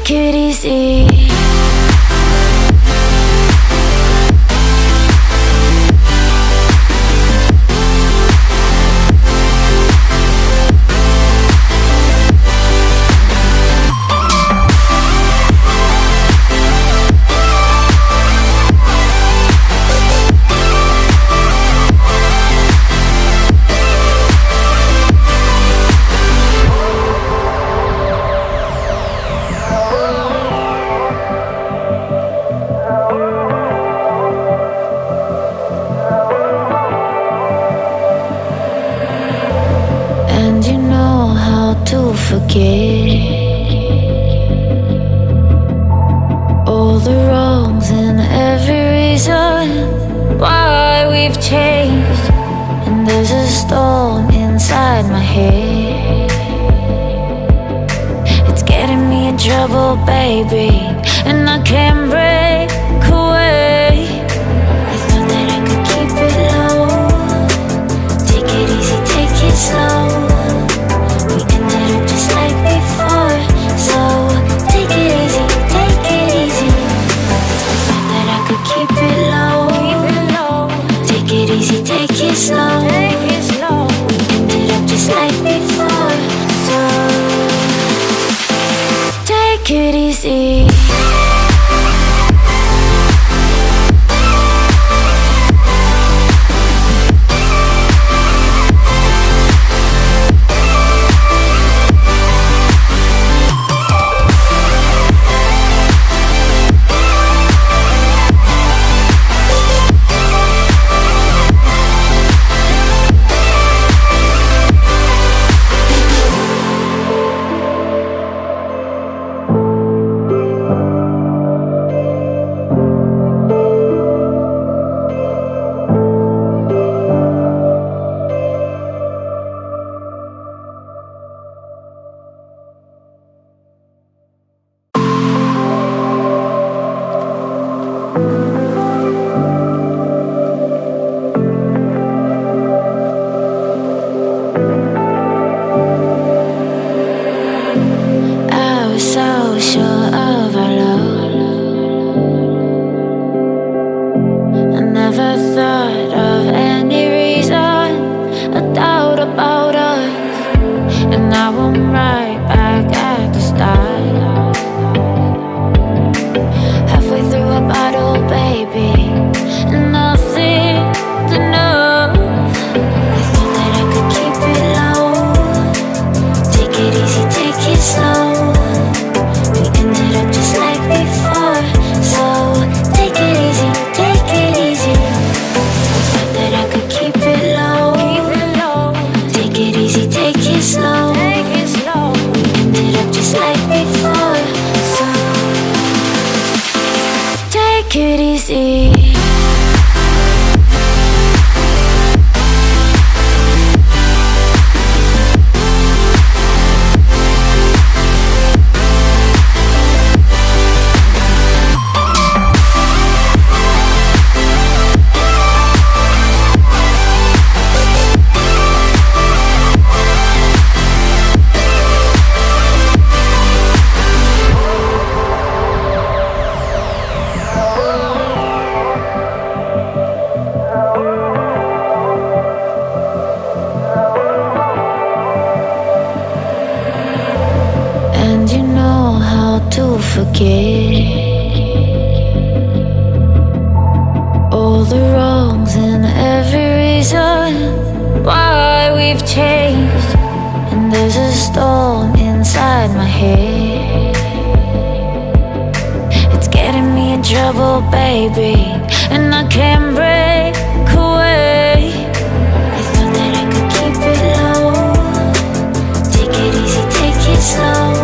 Take it easy. Forget all the wrongs and every reason why we've changed. And there's a storm inside my head. It's getting me in trouble, baby, and I can't break away. I thought that I could keep it low. Take it easy, take it slow. Just like before, so take it easy, take it easy. I thought that I could keep it low. Take it easy, take it slow. We ended up just like before, so take it easy. All the wrongs and every reason why we've changed. And there's a storm inside my head. It's getting me in trouble, baby, and I can't break away. I thought that I could keep it low. Take it easy, take it slow.